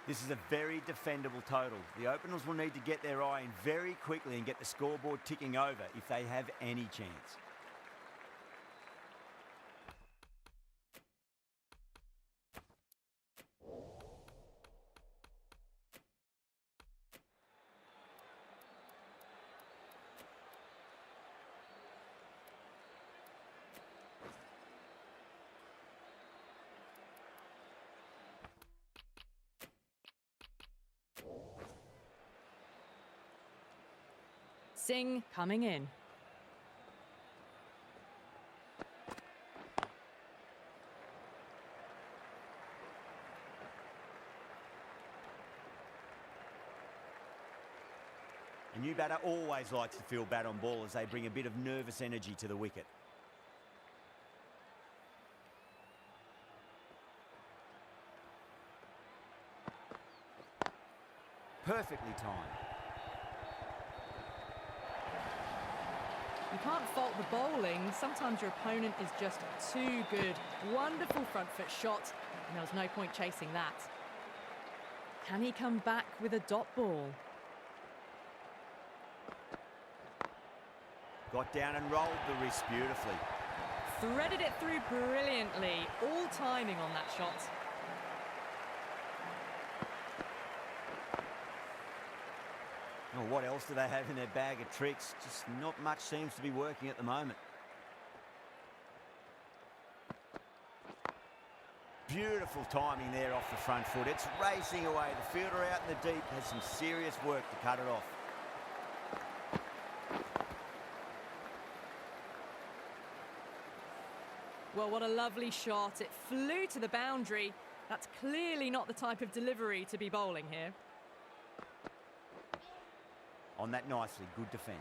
This is a very defendable total. The openers will need to get their eye in very quickly and get the scoreboard ticking over if they have any chance. Singh coming in. A new batter always likes to feel bat on ball as they bring a bit of nervous energy to the wicket. Perfectly timed. You can't fault the bowling. Sometimes your opponent is just too good. Wonderful front foot shot, and there was no point chasing that. Can he come back with a dot ball? Got down and rolled the wrist beautifully. Threaded it through brilliantly. All timing on that shot. Oh, what else do they have in their bag of tricks? Just not much seems to be working at the moment. Beautiful timing there off the front foot. It's racing away. The fielder out in the deep has some serious work to cut it off. Well, what a lovely shot. It flew to the boundary. That's clearly not the type of delivery to be bowling here. On that nicely, good defence.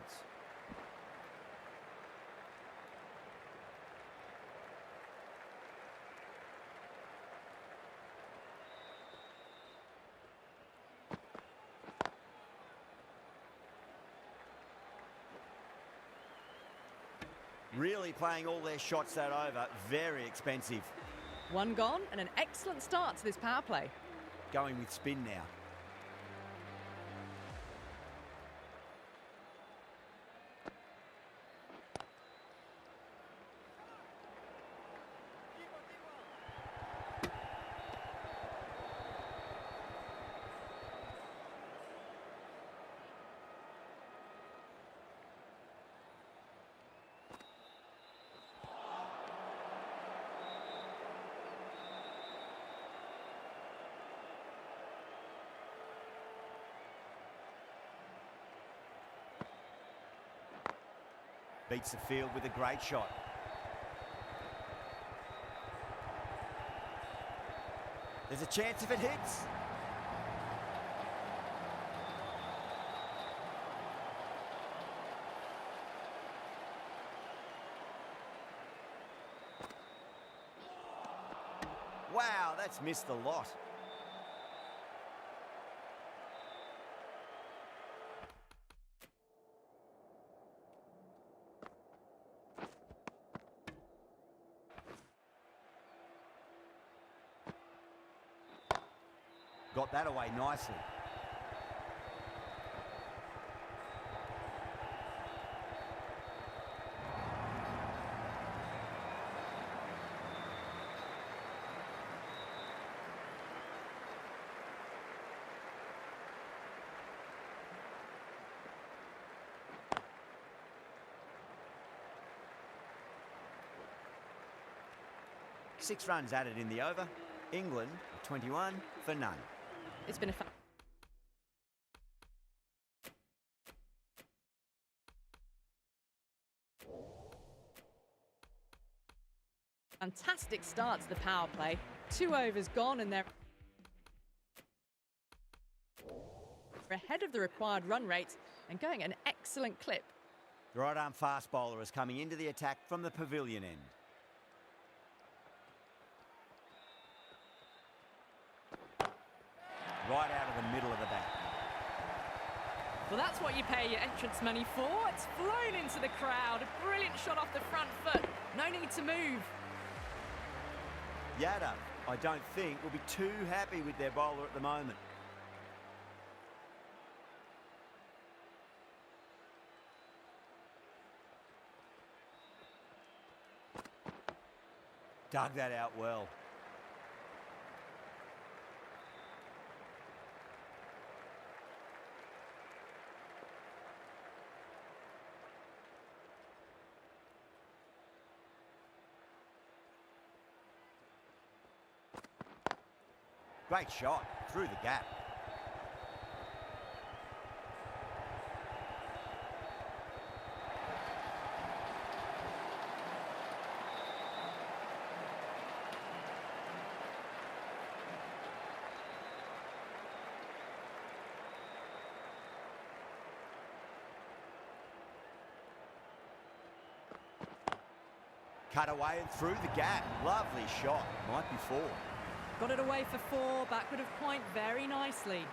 Really playing all their shots that over. Very expensive. One gone and an excellent start to this power play. Going with spin now. Beats the field with a great shot. There's a chance if it hits. Wow, that's missed the lot. Got that away nicely. Six runs added in the over. England 21 for none. It's been a fantastic start to the power play. 2 overs gone and they're ahead of the required run rate and going at an excellent clip. The right arm fast bowler is coming into the attack from the pavilion end. Right out of the middle of the bat. Well, that's what you pay your entrance money for. It's flown into the crowd. A brilliant shot off the front foot. No need to move. Yadav, I don't think, will be too happy with their bowler at the moment. Dug that out well. Great shot through the gap. Cut away and through the gap. Lovely shot. Might be 4. Got it away for 4, backward of point very nicely.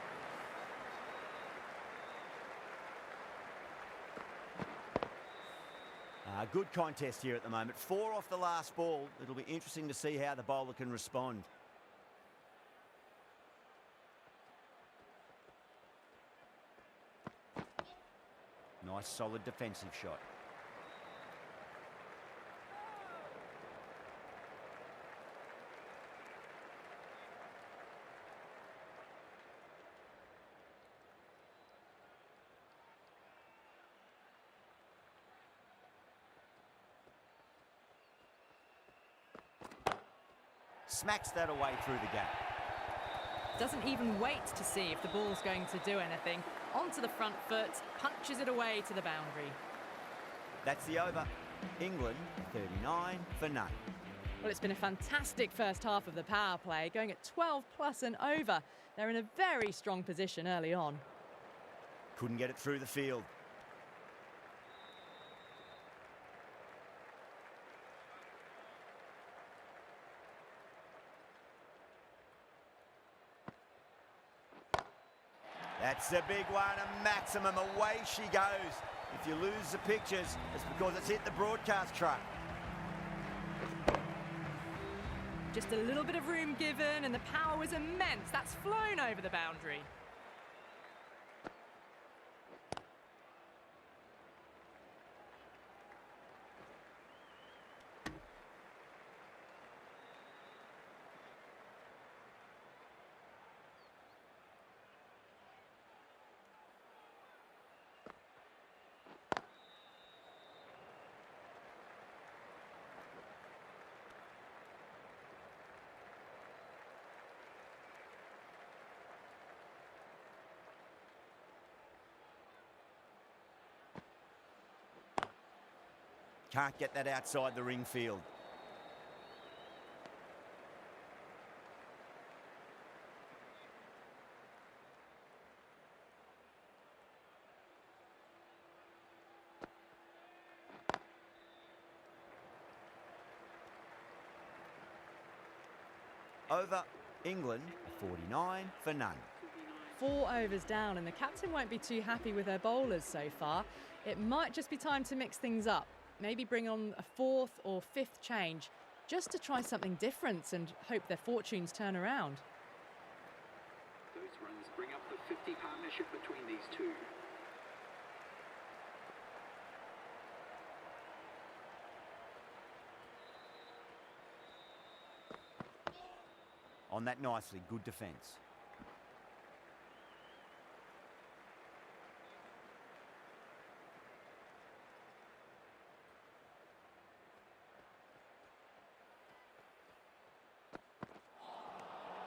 Good contest here at the moment. 4 off the last ball. It'll be interesting to see how the bowler can respond. Nice solid defensive shot. Smacks that away through the gap. Doesn't even wait to see if the ball's going to do anything. Onto the front foot, punches it away to the boundary. That's the over. England 39 for none. Well, it's been a fantastic first half of the power play, going at 12 plus and over. They're in a very strong position early on. Couldn't get it through the field. That's a big one, a maximum. Away she goes. If you lose the pictures, it's because it's hit the broadcast truck. Just a little bit of room given, and the power was immense. That's flown over the boundary. Can't get that outside the ring field. Over. England 49 for none. 4 overs down, and the captain won't be too happy with her bowlers so far. It might just be time to mix things up. Maybe bring on a 4th or 5th change, just to try something different and hope their fortunes turn around. Those runs bring up the 50 partnership between these two. On that nicely, good defence.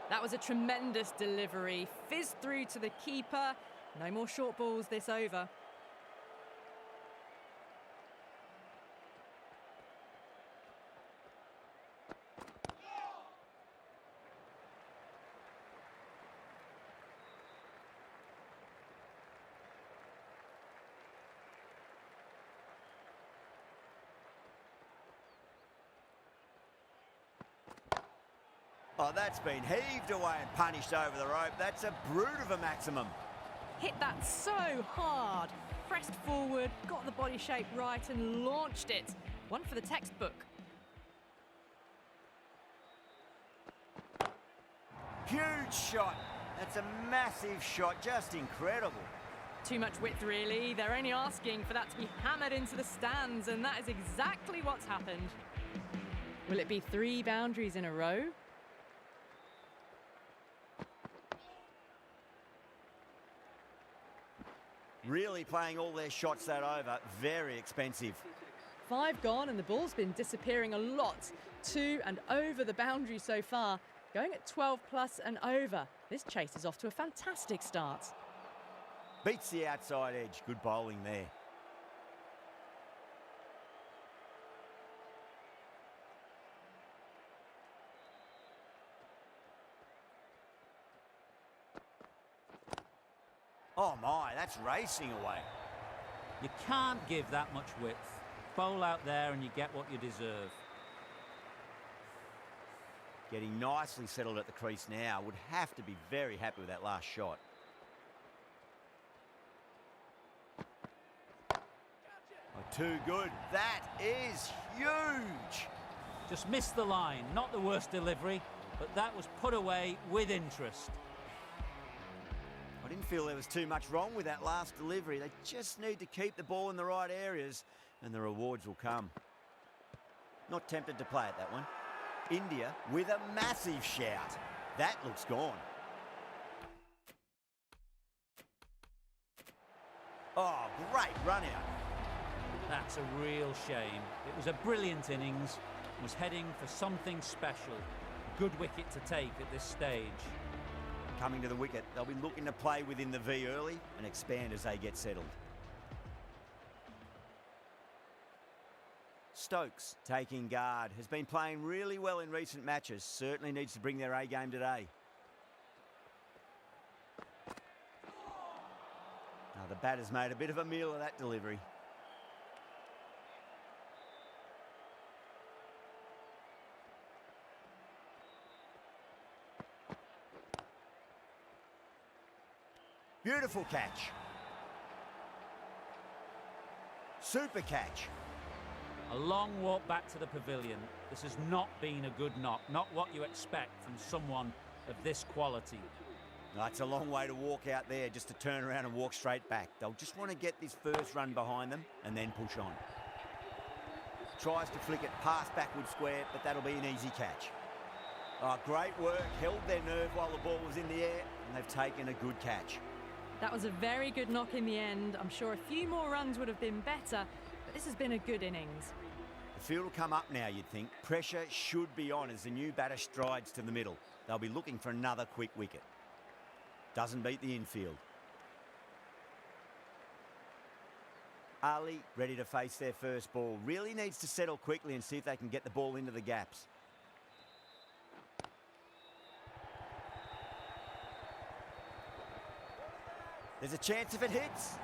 That was a tremendous delivery, fizzed through to the keeper. No more short balls this over. Oh, that's been heaved away and punished over the rope. That's a brute of a maximum. Hit that so hard. Pressed forward, got the body shape right and launched it. One for the textbook. Huge shot. That's a massive shot, just incredible. Too much width, really. They're only asking for that to be hammered into the stands, and that is exactly what's happened. Will it be 3 boundaries in a row? Really playing all their shots that over. Very expensive. 5 gone and the ball's been disappearing a lot. 2 and over the boundary so far. Going at 12 plus and over. This chase is off to a fantastic start. Beats the outside edge. Good bowling there. Oh my, that's racing away. You can't give that much width. Bowl out there and you get what you deserve. Getting nicely settled at the crease now. Would have to be very happy with that last shot. Oh, too good. That is huge. Just missed the line. Not the worst delivery, but that was put away with interest. I didn't feel there was too much wrong with that last delivery. They just need to keep the ball in the right areas and the rewards will come. Not tempted to play it, that one. India with a massive shout. That looks gone. Oh, great run out. That's a real shame. It was a brilliant innings. Was heading for something special. Good wicket to take at this stage. Coming to the wicket, they'll be looking to play within the V early and expand as they get settled. Stokes taking guard, has been playing really well in recent matches, certainly needs to bring their A game today. Now the batter's made a bit of a meal of that delivery. Beautiful catch. Super catch. A long walk back to the pavilion. This has not been a good knock. Not what you expect from someone of this quality. That's a long way to walk out there just to turn around and walk straight back. They'll just want to get this first run behind them and then push on. Tries to flick it past backward square, but that'll be an easy catch. Oh, great work. Held their nerve while the ball was in the air, and they've taken a good catch. That was a very good knock in the end. I'm sure a few more runs would have been better, but this has been a good innings. The field will come up now, you'd think. Pressure should be on as the new batter strides to the middle. They'll be looking for another quick wicket. Doesn't beat the infield. Ali ready to face their first ball. Really needs to settle quickly and see if they can get the ball into the gaps. There's a chance if it hits.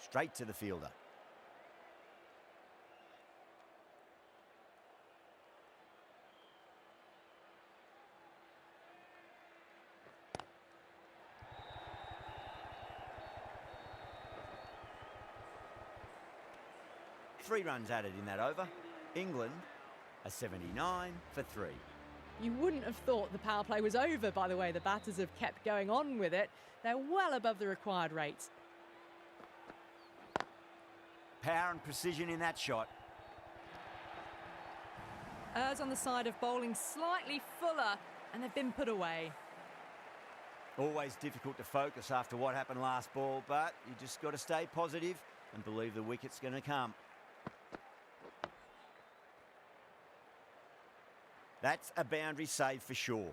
Straight to the fielder. Three runs added in that over. England, a 79 for 3. You wouldn't have thought the power play was over by the way the batters have kept going on with it. They're well above the required rate. Power and precision in that shot. Errs on the side of bowling slightly fuller, and they've been put away. Always difficult to focus after what happened last ball, but you just got to stay positive and believe the wicket's going to come. That's a boundary save for sure.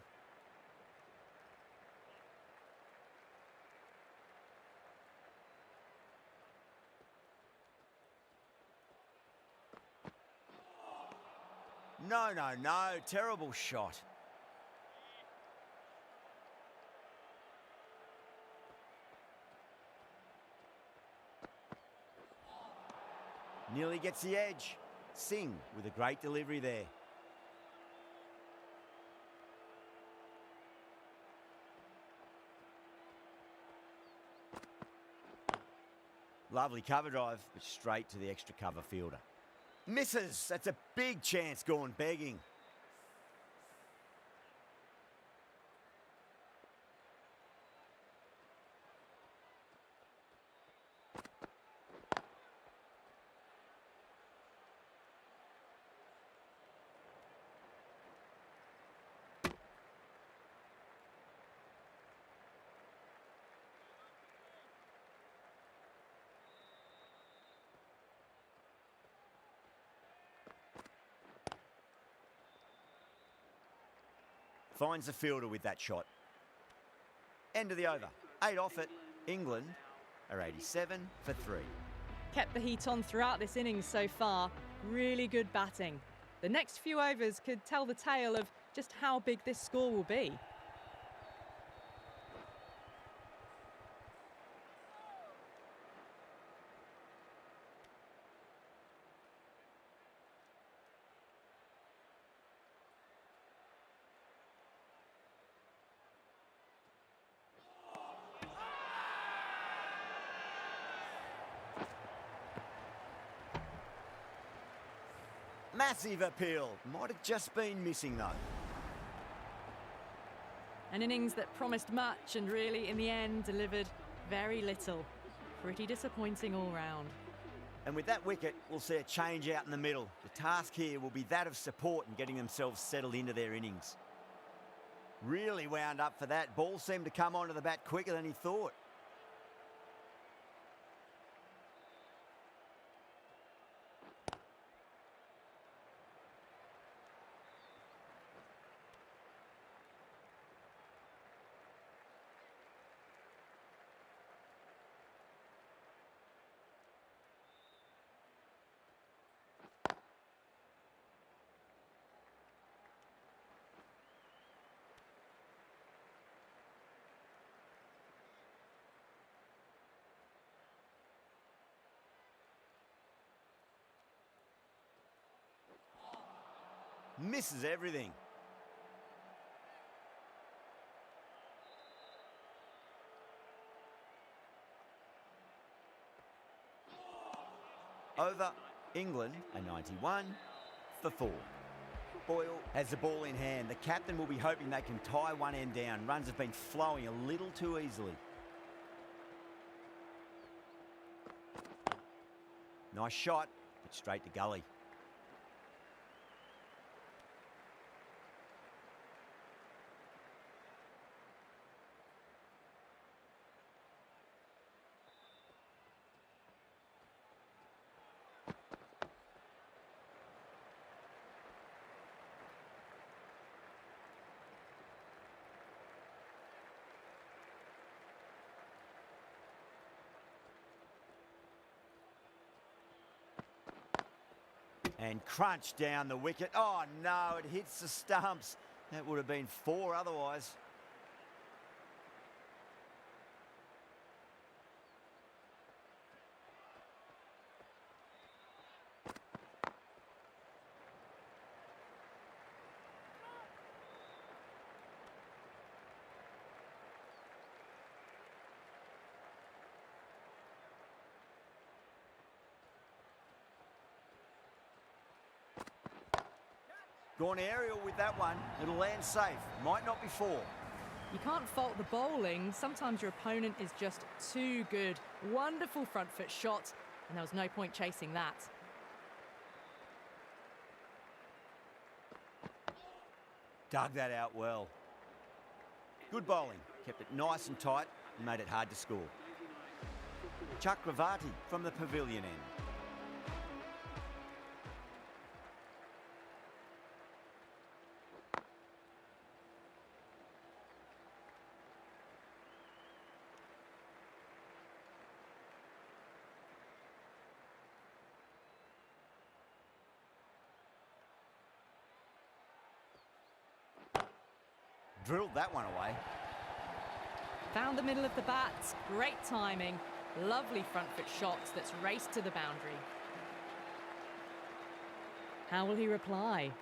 No, no, no. Terrible shot. Nearly gets the edge. Singh with a great delivery there. Lovely cover drive, but straight to the extra cover fielder. Misses. That's a big chance gone begging. Finds the fielder with that shot. End of the over. 8 off it. England are 87 for 3. Kept the heat on throughout this innings so far. Really good batting. The next few overs could tell the tale of just how big this score will be. Massive appeal. Might have just been missing though. An innings that promised much and really, in the end, delivered very little. Pretty disappointing all round. And with that wicket, we'll see a change out in the middle. The task here will be that of support and getting themselves settled into their innings. Really wound up for that. Ball seemed to come onto the bat quicker than he thought. Misses everything. Over. England are 91 for 4. Boyle has the ball in hand. The captain will be hoping they can tie one end down. Runs have been flowing a little too easily. Nice shot, but straight to gully. And crunch down the wicket. Oh no, it hits the stumps. That would have been 4 otherwise. Gone aerial with that one. It'll land safe. Might not be 4. You can't fault the bowling. Sometimes your opponent is just too good. Wonderful front foot shot, and there was no point chasing that. Dug that out well. Good bowling. Kept it nice and tight and made it hard to score. Chakravarti from the pavilion end. Drilled that one away. Found the middle of the bat. Great timing. Lovely front foot shot that's raced to the boundary. How will he reply?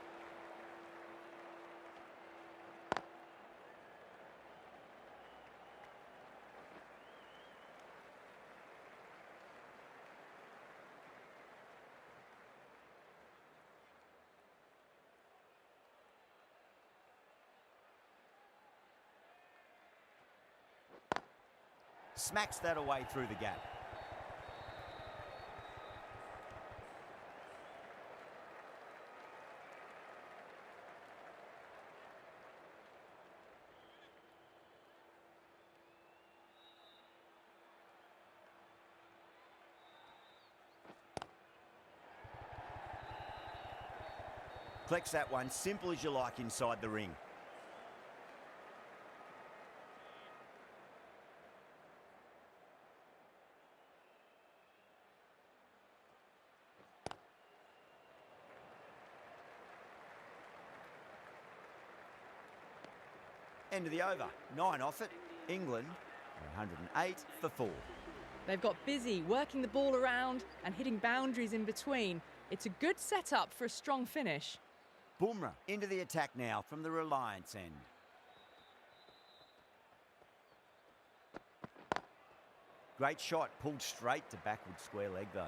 Smacks that away through the gap. Collects that one, simple as you like inside the ring. End of the over. 9 off it. England, 108 for 4. They've got busy working the ball around and hitting boundaries in between. It's a good setup for a strong finish. Bumrah into the attack now from the Reliance end. Great shot, pulled straight to backward square leg though.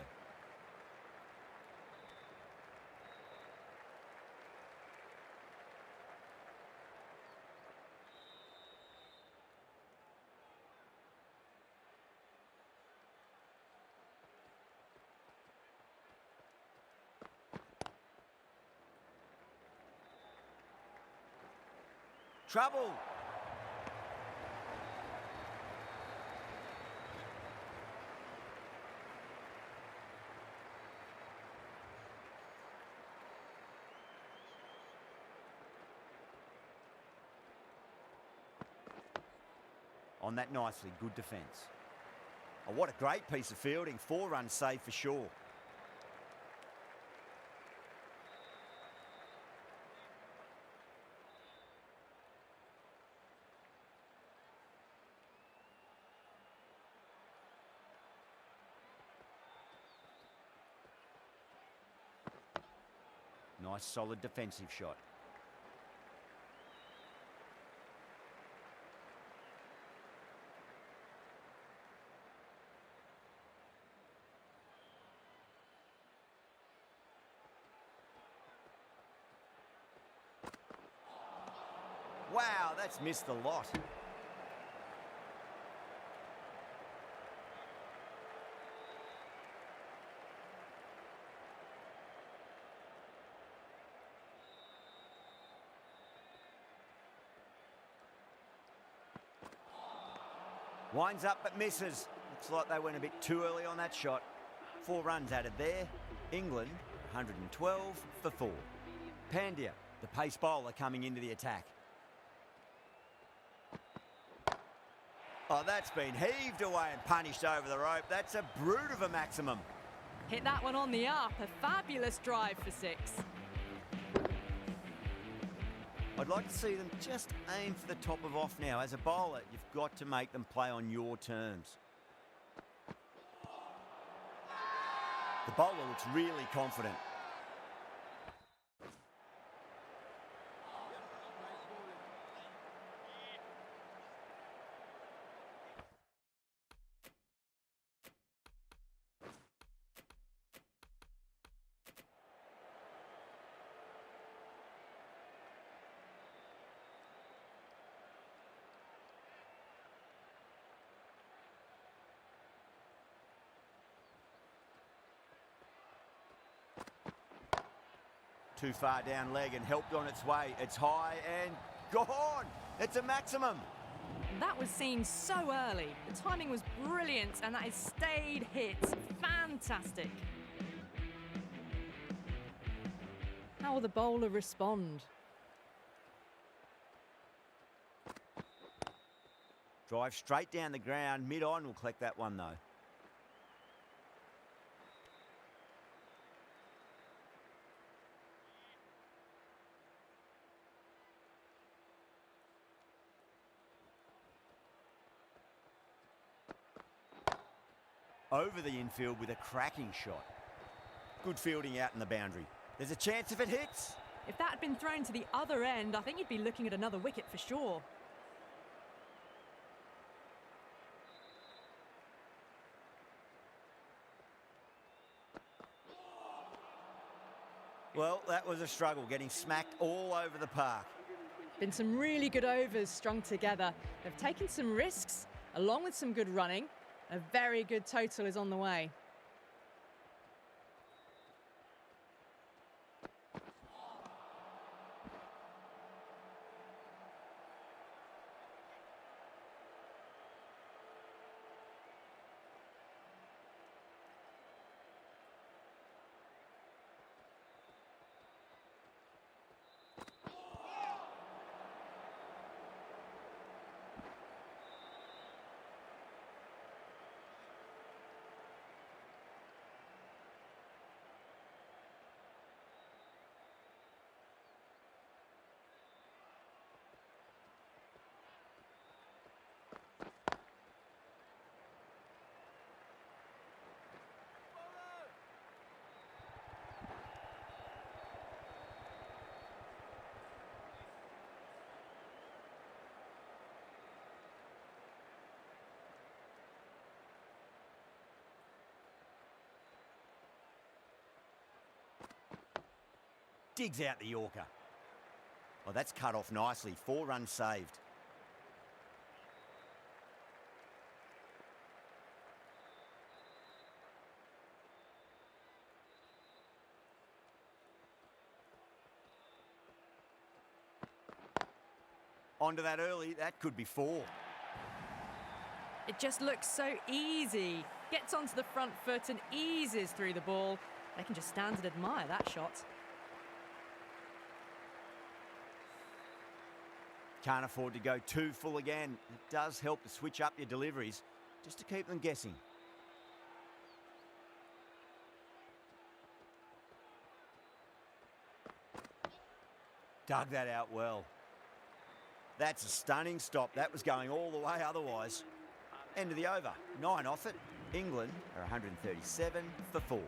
Trouble. On that nicely, good defence. Oh, what a great piece of fielding. 4 runs saved for sure. Nice solid defensive shot. Wow, that's missed a lot. Winds up but misses. Looks like they went a bit too early on that shot. 4 runs added there. England, 112 for 4. Pandya, the pace bowler, coming into the attack. Oh, that's been heaved away and punished over the rope. That's a brute of a maximum. Hit that one on the up. A fabulous drive for 6. I'd like to see them just aim for the top of off now. As a bowler, you've got to make them play on your terms. The bowler looks really confident. Too far down leg and helped on its way. It's high and gone. It's a maximum. That was seen so early. The timing was brilliant and that is stayed hit. Fantastic. How will the bowler respond? Drive straight down the ground. Mid-on will collect that one though. Over the infield with a cracking shot. Good fielding out in the boundary. There's a chance if it hits. If that had been thrown to the other end, I think you'd be looking at another wicket for sure. Well, that was a struggle, getting smacked all over the park. Been some really good overs strung together. They've taken some risks, along with some good running. A very good total is on the way. Digs out the Yorker. Oh, that's cut off nicely. 4 runs saved. Onto that early. That could be 4. It just looks so easy. Gets onto the front foot and eases through the ball. They can just stand and admire that shot. Can't afford to go too full again. It does help to switch up your deliveries, just to keep them guessing. Dug that out well. That's a stunning stop. That was going all the way otherwise. End of the over. 9 off it. England are 137 for 4.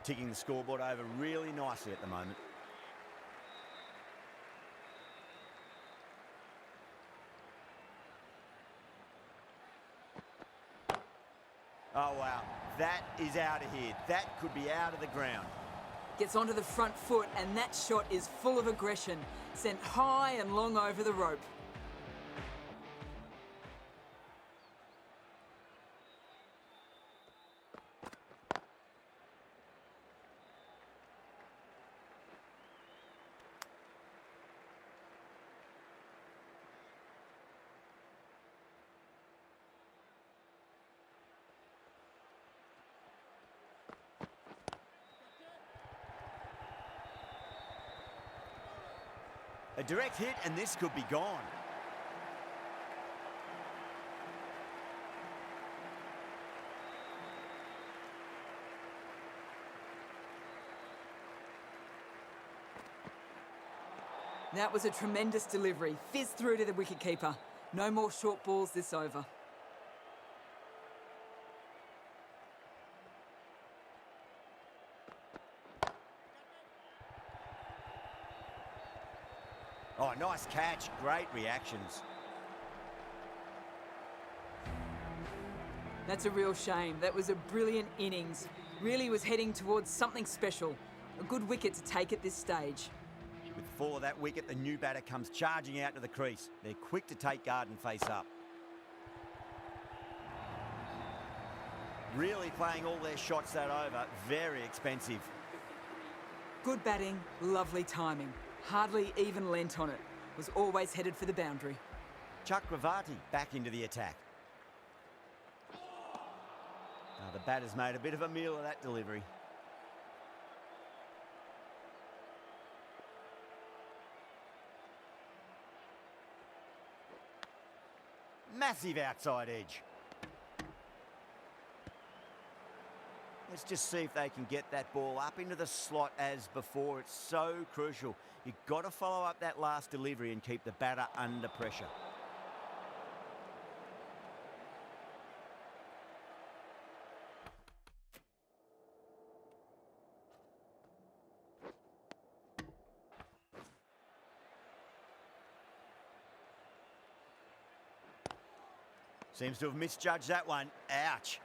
Ticking the scoreboard over really nicely at the moment. Oh, wow. That is out of here. That could be out of the ground. Gets onto the front foot, and that shot is full of aggression. Sent high and long over the rope. A direct hit, and this could be gone. That was a tremendous delivery. Fizzed through to the wicketkeeper. No more short balls this over. Oh, nice catch. Great reactions. That's a real shame. That was a brilliant innings. Really was heading towards something special. A good wicket to take at this stage. With the fall of that wicket, the new batter comes charging out to the crease. They're quick to take guard and face up. Really playing all their shots that over. Very expensive. Good batting, lovely timing. Hardly even lent on it. Was always headed for the boundary. Chakravarti back into the attack. Now the batter's made a bit of a meal of that delivery. Massive outside edge. Let's just see if they can get that ball up into the slot as before. It's so crucial. You've got to follow up that last delivery and keep the batter under pressure. Seems to have misjudged that one. Ouch.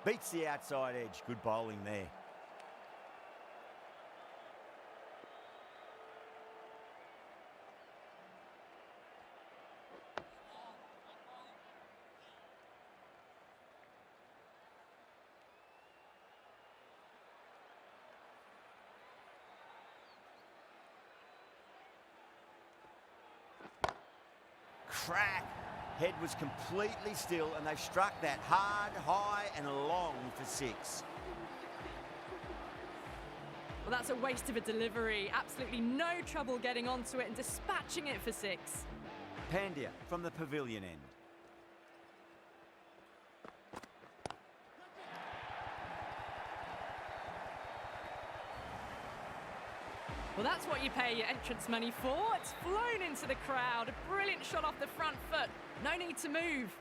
Beats the outside edge. Good bowling there. Crack. Head was completely still and they struck that hard, high and long for 6. Well, that's a waste of a delivery. Absolutely no trouble getting onto it and dispatching it for 6. Pandya from the pavilion end. Well, that's what you pay your entrance money for. It's flown into the crowd. A brilliant shot off the front foot. No need to move.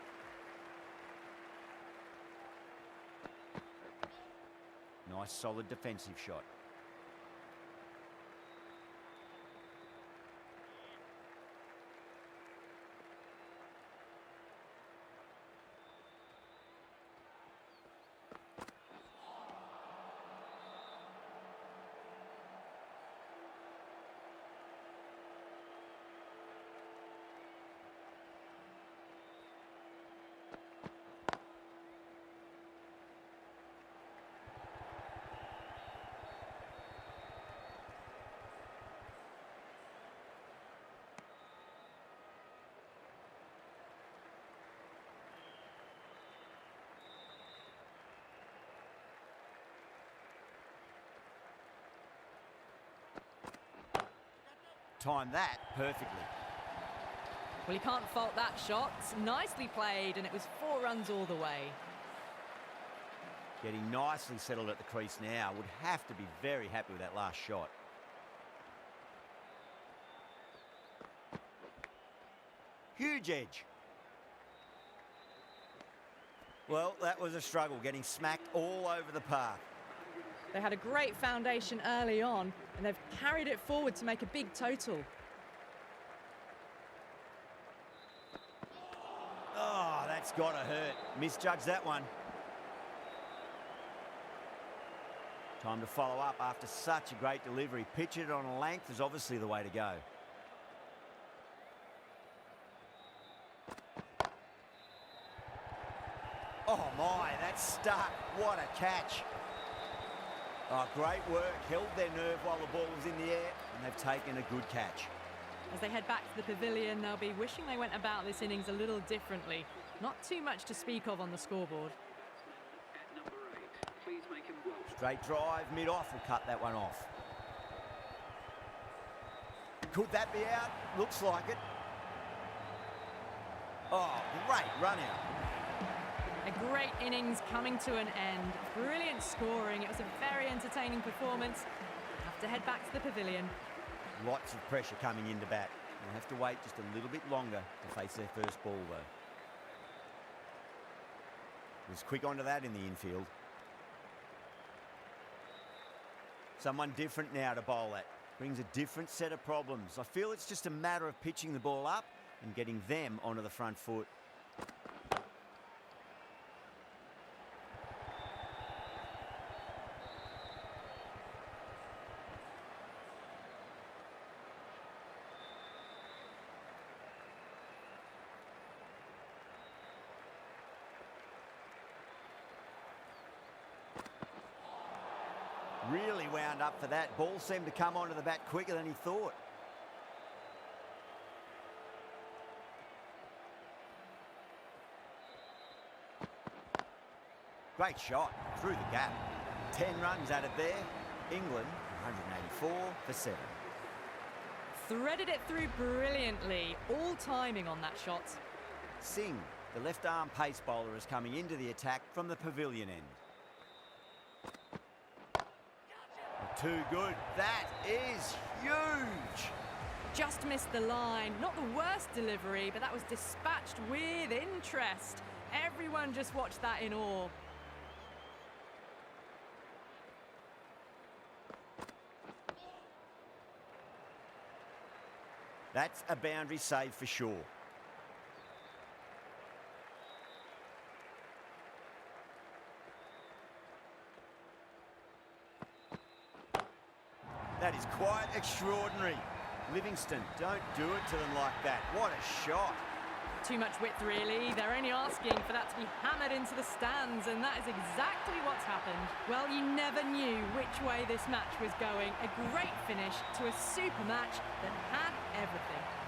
Nice, solid defensive shot. Timed that perfectly. Well, you can't fault that shot. Nicely played, and it was 4 runs all the way. Getting nicely settled at the crease now. Would have to be very happy with that last shot. Huge edge. Well, that was a struggle, getting smacked all over the park. They had a great foundation early on, and they've carried it forward to make a big total. Oh, that's got to hurt. Misjudged that one. Time to follow up after such a great delivery. Pitch it on a length is obviously the way to go. Oh my, that's stuck. What a catch. Oh, great work. Held their nerve while the ball was in the air, and they've taken a good catch. As they head back to the pavilion, they'll be wishing they went about this innings a little differently. Not too much to speak of on the scoreboard. At number 8, please make him well. Straight drive, mid-off will cut that one off. Could that be out? Looks like it. Oh, great run out. A great innings coming to an end. Brilliant scoring. It was a very entertaining performance. Have to head back to the pavilion. Lots of pressure coming into bat. They'll have to wait just a little bit longer to face their first ball, though. Was quick onto that in the infield. Someone different now to bowl at. Brings a different set of problems. I feel it's just a matter of pitching the ball up and getting them onto the front foot. Really wound up for that. Ball seemed to come onto the bat quicker than he thought. Great shot through the gap. 10 runs added there. England 184 for 7. Threaded it through brilliantly. All timing on that shot. Singh, the left arm pace bowler, is coming into the attack from the pavilion end. Too good. That is huge. Just missed the line. Not the worst delivery, but that was dispatched with interest. Everyone just watched that in awe. That's a boundary save for sure. That is quite extraordinary. Livingston, don't do it to them like that. What a shot. Too much width, really. They're only asking for that to be hammered into the stands, and that is exactly what's happened. Well, you never knew which way this match was going. A great finish to a super match that had everything.